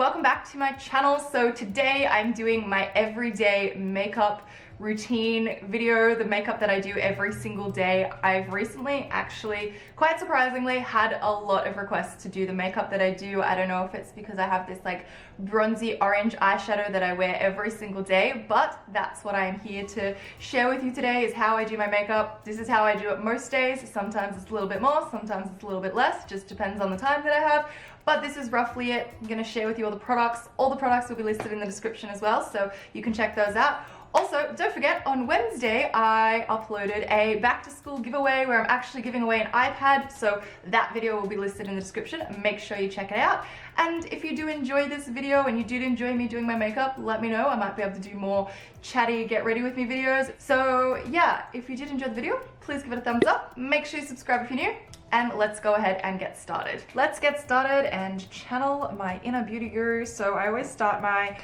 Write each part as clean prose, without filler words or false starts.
welcome back to my channel. So today I'm doing my everyday makeup routine video, the makeup that I do every single day. I've recently actually, quite surprisingly, had a lot of requests to do the makeup that I do. I don't know if it's because I have this like bronzy orange eyeshadow that I wear every single day, but that's what I'm here to share with you today, is how I do my makeup. This is how I do it most days. Sometimes it's a little bit more, sometimes it's a little bit less, just depends on the time that I have. But this is roughly it. I'm gonna share with you all the products. All the products will be listed in the description as well, so you can check those out. Also, don't forget, on Wednesday, I uploaded a back to school giveaway where I'm actually giving away an iPad, so that video will be listed in the description. Make sure you check it out. And if you do enjoy this video and you did enjoy me doing my makeup, let me know. I might be able to do more chatty get ready with me videos. So yeah, if you did enjoy the video, please give it a thumbs up. Make sure you subscribe if you're new. And let's go ahead and get started. Let's get started and channel my inner beauty guru. So I always start my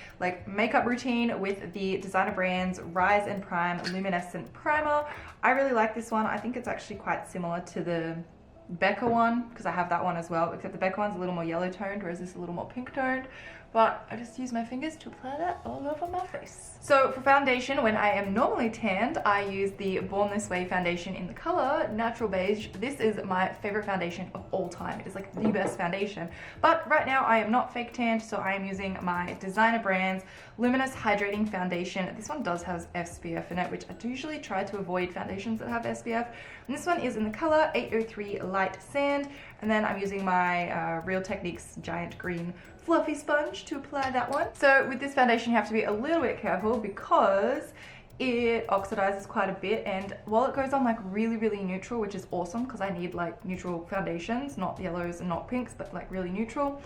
makeup routine with the designer brand's Rise and Prime Luminescent Primer. I really like this one. I think it's actually quite similar to the Becca one, because I have that one as well, except the Becca one's a little more yellow toned, whereas this is a little more pink toned. But I just use my fingers to apply that all over my face. So for foundation, when I am normally tanned, I use the Born This Way foundation in the color Natural Beige. This is my favorite foundation of all time. It is like the best foundation. But right now I am not fake tanned, so I am using my designer brand's Luminous Hydrating Foundation. This one does have SPF in it, which I do usually try to avoid foundations that have SPF. And this one is in the color 803 Light Sand. And then I'm using my Real Techniques Giant Green Fluffy Sponge to apply that one. So with this foundation you have to be a little bit careful because it oxidizes quite a bit, and while it goes on like really neutral, which is awesome because I need like neutral foundations, not yellows and not pinks, but like really neutral,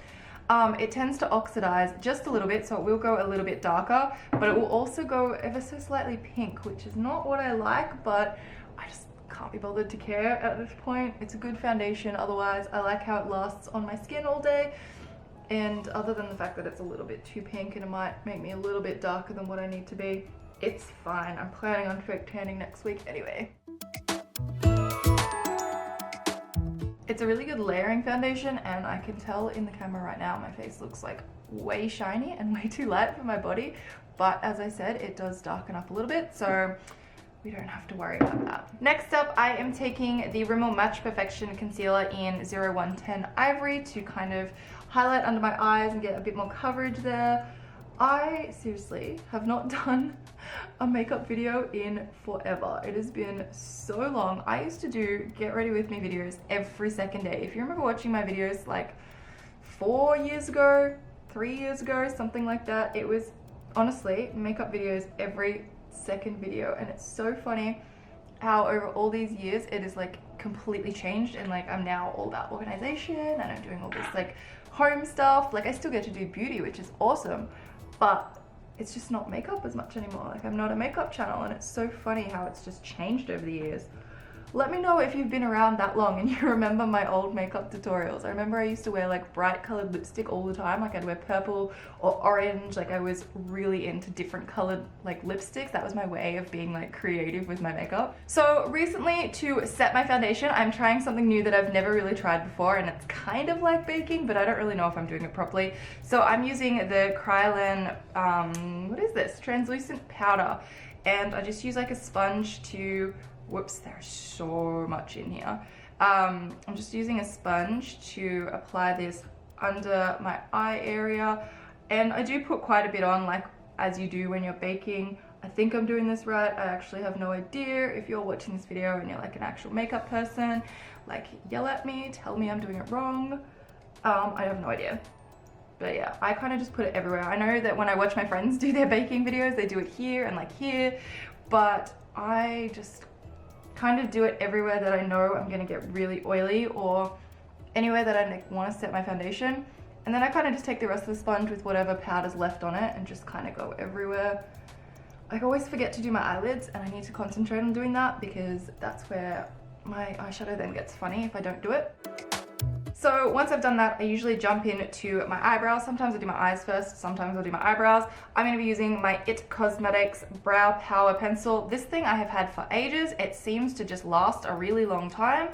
it tends to oxidize just a little bit, so it will go a little bit darker, but it will also go ever so slightly pink, which is not what I like, but I just can't be bothered to care at this point. It's a good foundation otherwise. I like how it lasts on my skin all day. And other than the fact that it's a little bit too pink and it might make me a little bit darker than what I need to be, it's fine. I'm planning on fake tanning next week anyway. It's a really good layering foundation, and I can tell in the camera right now my face looks like way shiny and way too light for my body. But as I said, it does darken up a little bit, so we don't have to worry about that. Next up, I am taking the Rimmel Match Perfection Concealer in 0110 Ivory to kind of highlight under my eyes and get a bit more coverage there. I seriously have not done a makeup video in forever. It has been so long. I used to do get ready with me videos every second day. If you remember watching my videos like 4 years ago, 3 years ago, something like that, it was honestly makeup videos every second video. And it's so funny how over all these years it is like completely changed, and like I'm now all about organization and I'm doing all this like home stuff. Like I still get to do beauty, which is awesome, but it's just not makeup as much anymore. Like I'm not a makeup channel, and it's so funny how it's just changed over the years. Let me know if you've been around that long and you remember my old makeup tutorials. I remember I used to wear like bright colored lipstick all the time. Like I'd wear purple or orange. Like I was really into different colored like lipsticks. That was my way of being like creative with my makeup. So recently, to set my foundation, I'm trying something new that I've never really tried before, and it's kind of like baking, but I don't really know if I'm doing it properly. So I'm using the KRYOLAN, what is this? Translucent powder. And I just use like a sponge to, whoops, there's so much in here. I'm just using a sponge to apply this under my eye area, and I do put quite a bit on, like as you do when you're baking. I think I'm doing this right. I actually have no idea. If you're watching this video and you're like an actual makeup person, like yell at me, tell me I'm doing it wrong. I have no idea. But yeah, I kind of just put it everywhere. I know that when I watch my friends do their baking videos, they do it here and like here, but I just kind of do it everywhere that I know I'm gonna get really oily, or anywhere that I like want to set my foundation. And then I kind of just take the rest of the sponge with whatever powder's left on it and just kind of go everywhere. I always forget to do my eyelids, and I need to concentrate on doing that because that's where my eyeshadow then gets funny if I don't do it. So once I've done that, I usually jump into my eyebrows. Sometimes I do my eyes first, sometimes I'll do my eyebrows. I'm going to be using my IT Cosmetics Brow Power Pencil. This thing I have had for ages. It seems to just last a really long time.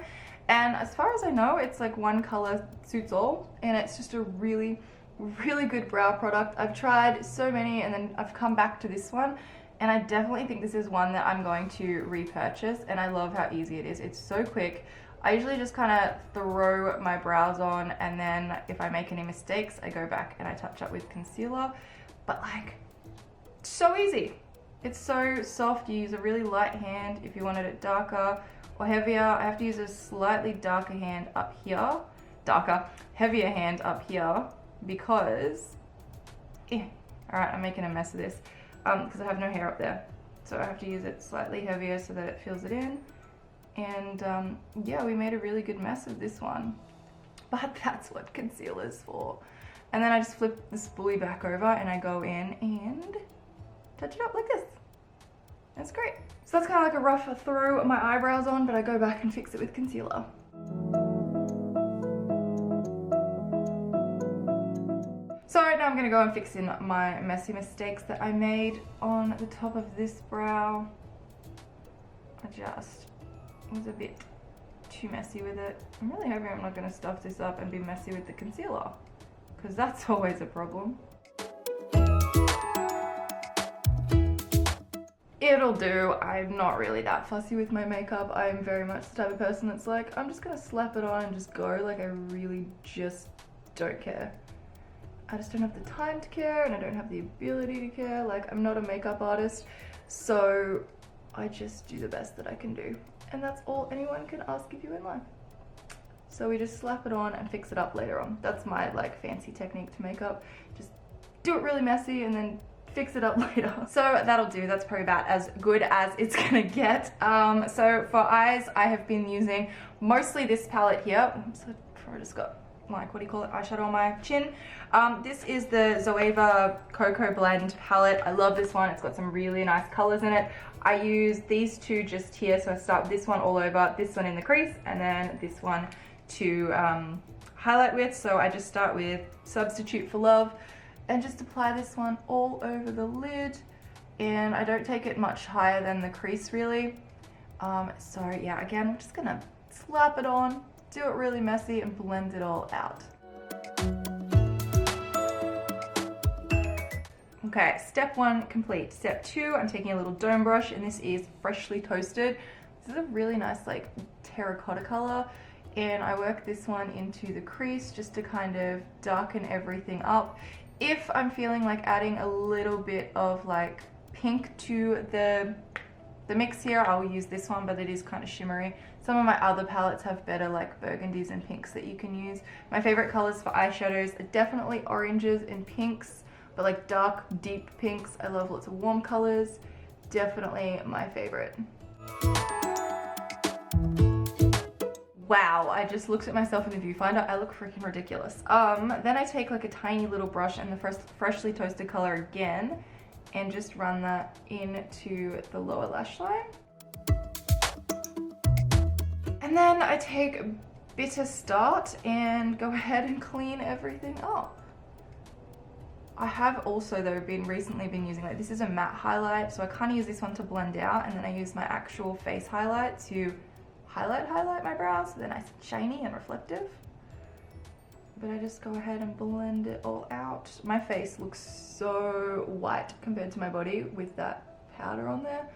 And as far as I know, it's like one color suits all, and it's just a really really good brow product. I've tried so many and then I've come back to this one, and I definitely think this is one that I'm going to repurchase, and I love how easy it is. It's so quick. I usually just kind of throw my brows on, and then if I make any mistakes, I go back and I touch up with concealer. But like, so easy. It's so soft. You use a really light hand if you wanted it darker or heavier. I have to use a slightly darker hand up here. Heavier hand up here because, all right, I'm making a mess of this because I have no hair up there. So I have to use it slightly heavier so that it fills it in. And yeah, we made a really good mess of this one, but that's what concealer's for. And then I just flip the spoolie back over and I go in and touch it up like this. That's great. So that's kind of like a rough throw my eyebrows on, but I go back and fix it with concealer. So now I'm gonna go and fix in my messy mistakes that I made on the top of this brow. I just was a bit too messy with it. I'm really hoping I'm not gonna stuff this up and be messy with the concealer, because that's always a problem. It'll do. I'm not really that fussy with my makeup. I'm very much the type of person that's like, I'm just gonna slap it on and just go. Like, I really just don't care. I just don't have the time to care, and I don't have the ability to care. Like, I'm not a makeup artist, so I just do the best that I can do. And that's all anyone can ask of you in life. So we just slap it on and fix it up later on. That's my like fancy technique to makeup. Just do it really messy and then fix it up later. So that'll do. That's probably about as good as it's gonna get. So for eyes, I have been using mostly this palette here. So I just got like, what do you call it, eyeshadow on my chin. This is the Zoeva Cocoa Blend palette. I love this one. It's got some really nice colors in it. I use these two just here, so I start with this one all over, this one in the crease, and then this one to highlight with. So I just start with Substitute for Love and just apply this one all over the lid, and I don't take it much higher than the crease really. So yeah, again, we're just gonna slap it on, do it really messy, and blend it all out. Okay, step one complete. Step two, I'm taking a little dome brush, and this is Freshly Toasted. This is a really nice like terracotta color, and I work this one into the crease just to kind of darken everything up. If I'm feeling like adding a little bit of like pink to the mix here, I will use this one, but it is kind of shimmery. Some of my other palettes have better like burgundies and pinks that you can use. My favorite colors for eyeshadows are definitely oranges and pinks, but like dark, deep pinks. I love lots of warm colors. Definitely my favorite. Wow, I just looked at myself in the viewfinder. I look freaking ridiculous. Then I take like a tiny little brush and the first Freshly Toasted color again, and just run that into the lower lash line. And then I take Bitter Start and go ahead and clean everything up. I have also though recently been using, like, this is a matte highlight, so I kind of use this one to blend out, and then I use my actual face highlight to highlight my brows so they're nice and shiny and reflective. But I just go ahead and blend it all out. My face looks so white compared to my body with that powder on there.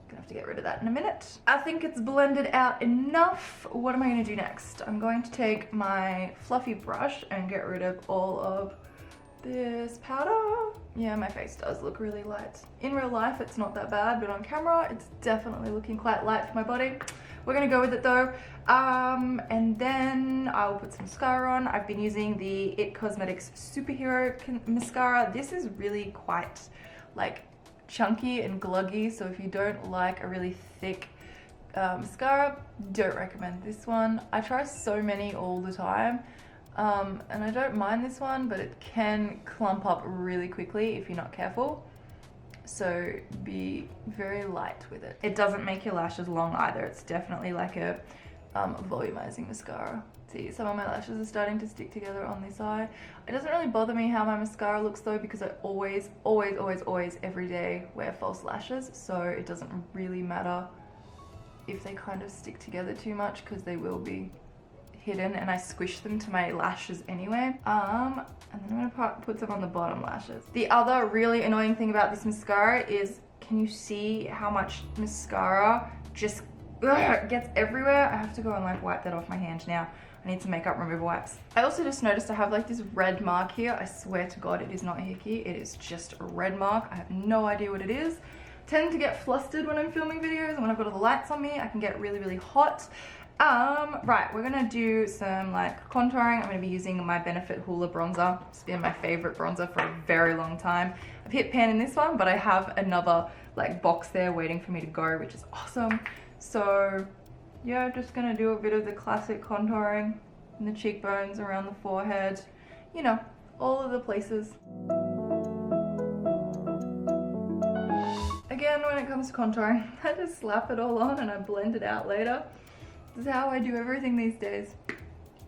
Gonna have to get rid of that in a minute. I think it's blended out enough. What am I gonna do next? I'm going to take my fluffy brush and get rid of all of this powder. Yeah, my face does look really light. In real life, it's not that bad, but on camera, it's definitely looking quite light for my body. We're gonna go with it though. And then I'll put some mascara on. I've been using the IT Cosmetics Superhero Mascara. This is really quite like chunky and gluggy, so if you don't like a really thick mascara, don't recommend this one. I try so many all the time, and I don't mind this one, but it can clump up really quickly if you're not careful. So be very light with it. It doesn't make your lashes long either. It's definitely like a volumizing mascara. See, some of my lashes are starting to stick together on this eye. It doesn't really bother me how my mascara looks though, because I always every day wear false lashes, so it doesn't really matter if they kind of stick together too much, because they will be hidden and I squish them to my lashes anyway. And then I'm gonna put some on the bottom lashes. The other really annoying thing about this mascara is, can you see how much mascara just gets everywhere? I have to go and like wipe that off my hand now. I need some makeup remover wipes. I also just noticed I have like this red mark here. I swear to God, it is not a hickey. It is just a red mark. I have no idea what it is. Tend to get flustered when I'm filming videos, and when I've got all the lights on me, I can get really, really hot. Right, we're gonna do some like contouring. I'm gonna be using my Benefit Hoola bronzer. It's been my favorite bronzer for a very long time. I've hit pan in this one, but I have another like box there waiting for me to go, which is awesome. So yeah, just gonna do a bit of the classic contouring in the cheekbones, around the forehead, you know, all of the places. Again, when it comes to contouring, I just slap it all on and I blend it out later. This is how I do everything these days.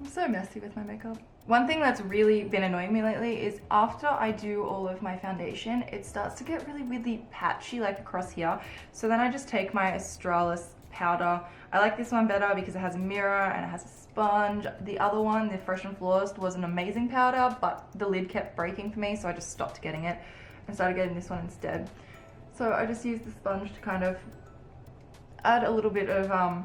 I'm so messy with my makeup. One thing that's really been annoying me lately is after I do all of my foundation, it starts to get really, really patchy like across here. So then I just take my Australis powder. I like this one better because it has a mirror and it has a sponge. The other one, the Fresh and Flawless, was an amazing powder, but the lid kept breaking for me, so I just stopped getting it and started getting this one instead. So I just use the sponge to kind of add a little bit of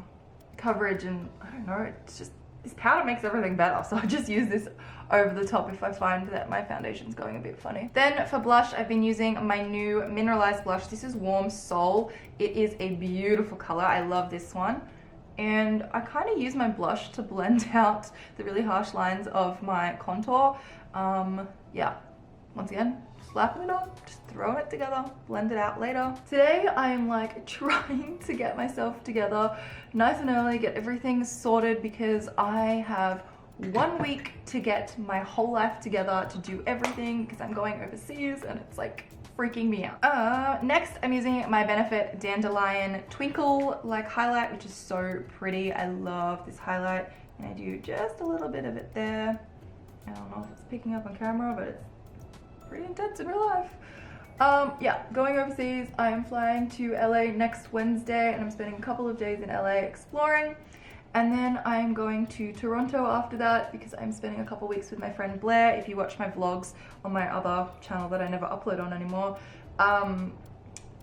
coverage, and I don't know, it's just, this powder makes everything better, so I just use this over the top if I find that my foundation's going a bit funny. Then for blush, I've been using my new Mineralized blush. This is Warm Soul. It is a beautiful color. I love this one. And I kind of use my blush to blend out the really harsh lines of my contour. Yeah, once again, slapping it on, just throwing it together, blend it out later. Today I am like trying to get myself together nice and early, get everything sorted, because I have 1 week to get my whole life together to do everything, because I'm going overseas and it's like freaking me out. Next I'm using my Benefit Dandelion Twinkle like highlight, which is so pretty. I love this highlight, and I do just a little bit of it there. I don't know if it's picking up on camera, but it's pretty intense in real life. Yeah, going overseas. I am flying to LA next Wednesday, and I'm spending a couple of days in LA exploring, and then I'm going to Toronto after that because I'm spending a couple weeks with my friend Blair. If you watch my vlogs on my other channel that I never upload on anymore, I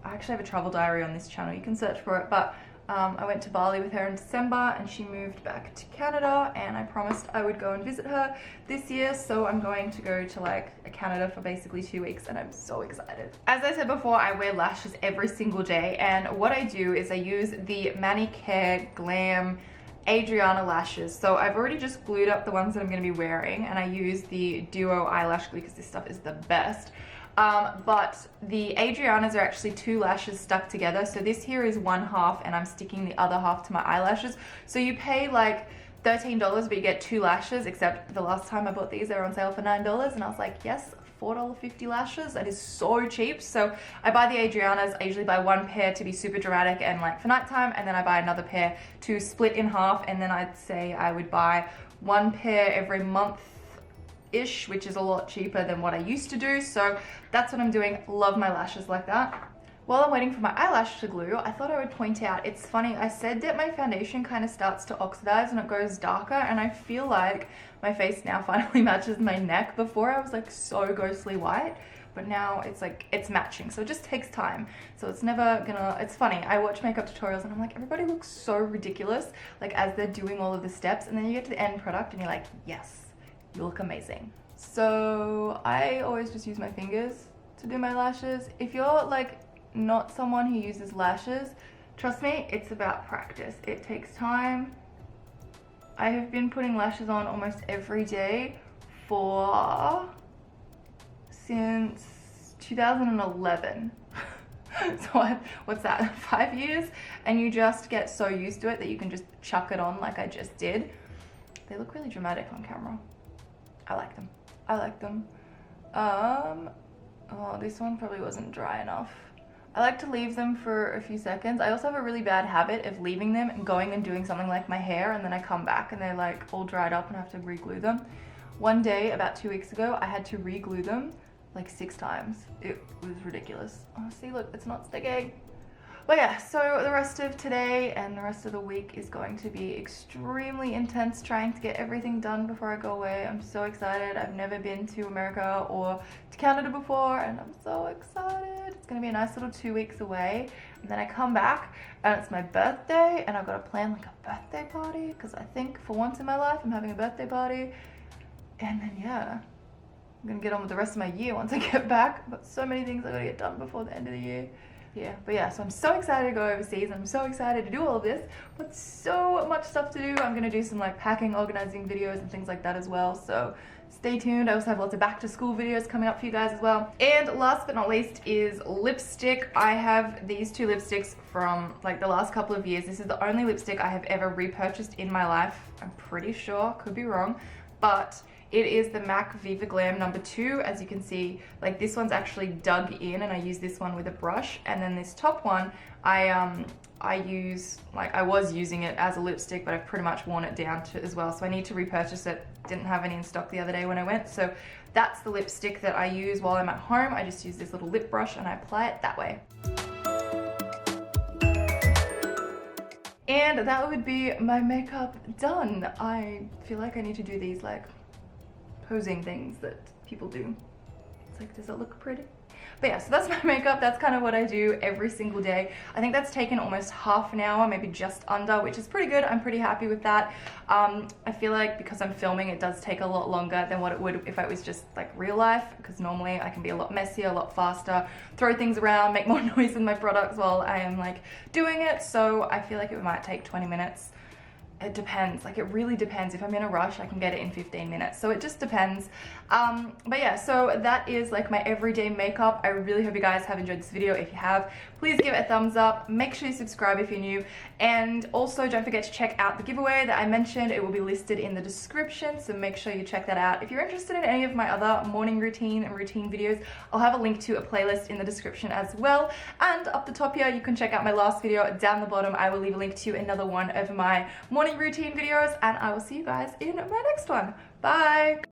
actually have a travel diary on this channel, you can search for it, but I went to Bali with her in December and she moved back to Canada, and I promised I would go and visit her this year, so I'm going to go to like Canada for basically 2 weeks, and I'm so excited. As I said before, I wear lashes every single day, and what I do is I use the MANICARE Glam ADRIANA lashes. So I've already just glued up the ones that I'm going to be wearing, and I use the Duo eyelash glue because this stuff is the best. But the Adrianas are actually 2 lashes stuck together. So this here is 1/2 and I'm sticking the other half to my eyelashes. So you pay like $13, but you get 2 lashes, except the last time I bought these, they were on sale for $9, and I was like, yes, $4.50 lashes, that is so cheap. So I buy the Adrianas. I usually buy 1 pair to be super dramatic and like for nighttime, and then I buy another pair to split in half, and then I'd say I would buy 1 pair every month ish, which is a lot cheaper than what I used to do. So that's what I'm doing. Love my lashes like that. While I'm waiting for my eyelash to glue, I thought I would point out, it's funny, I said that my foundation kind of starts to oxidize and it goes darker, and I feel like my face now finally matches my neck. Before I was like so ghostly white, but now it's like, it's matching. So it just takes time. So it's never gonna, it's funny, I watch makeup tutorials and I'm like, everybody looks so ridiculous, like as they're doing all of the steps, and then you get to the end product and you're like, yes, you look amazing. So I always just use my fingers to do my lashes. If you're like not someone who uses lashes, trust me, it's about practice. It takes time. I have been putting lashes on almost every day since 2011. So what's that, 5 years? And you just get so used to it that you can just chuck it on like I just did. They look really dramatic on camera. I like them. I like them. Oh, this one probably wasn't dry enough. I like to leave them for a few seconds. I also have a really bad habit of leaving them and going and doing something like my hair, and then I come back and they're like all dried up and I have to re-glue them. One day, about 2 weeks ago, I had to re-glue them like 6 times. It was ridiculous. Oh, see, look, it's not sticking. But yeah, so the rest of today and the rest of the week is going to be extremely intense trying to get everything done before I go away. I'm so excited. I've never been to America or to Canada before, and I'm so excited. It's gonna be a nice little 2 weeks away, and then I come back and it's my birthday, and I've got to plan like a birthday party because I think for once in my life I'm having a birthday party. And then yeah, I'm gonna get on with the rest of my year once I get back. I've got so many things I gotta get done before the end of the year. Yeah, but yeah, so I'm so excited to go overseas. I'm so excited to do all of this, but so much stuff to do. I'm gonna do some like packing, organizing videos and things like that as well, so stay tuned. I also have lots of back to school videos coming up for you guys as well. And last but not least is lipstick. I have these two lipsticks from like the last couple of years. This is the only lipstick I have ever repurchased in my life. I'm pretty sure, could be wrong, but it is the MAC Viva Glam #2. As you can see, like this one's actually dug in, and I use this one with a brush. And then this top one, I use, like I was using it as a lipstick, but I've pretty much worn it down to as well. So I need to repurchase it. Didn't have any in stock the other day when I went. So that's the lipstick that I use while I'm at home. I just use this little lip brush and I apply it that way. And that would be my makeup done. I feel like I need to do these like posing things that people do. It's like, does it look pretty? But yeah, so that's my makeup. That's kind of what I do every single day. I think that's taken almost half an hour, maybe just under, which is pretty good. I'm pretty happy with that. I feel like because I'm filming, it does take a lot longer than what it would if I was just like real life, because normally I can be a lot messier, a lot faster, throw things around, make more noise with my products while I am like doing it. So I feel like it might take 20 minutes. It depends, like it really depends. If I'm in a rush, I can get it in 15 minutes. So it just depends. But yeah, so that is like my everyday makeup. I really hope you guys have enjoyed this video. If you have, please give it a thumbs up. Make sure you subscribe if you're new. And also don't forget to check out the giveaway that I mentioned. It will be listed in the description, so make sure you check that out. If you're interested in any of my other morning routine and routine videos, I'll have a link to a playlist in the description as well. And up the top here, you can check out my last video. Down the bottom, I will leave a link to another one of my morning routine videos, and I will see you guys in my next one. Bye!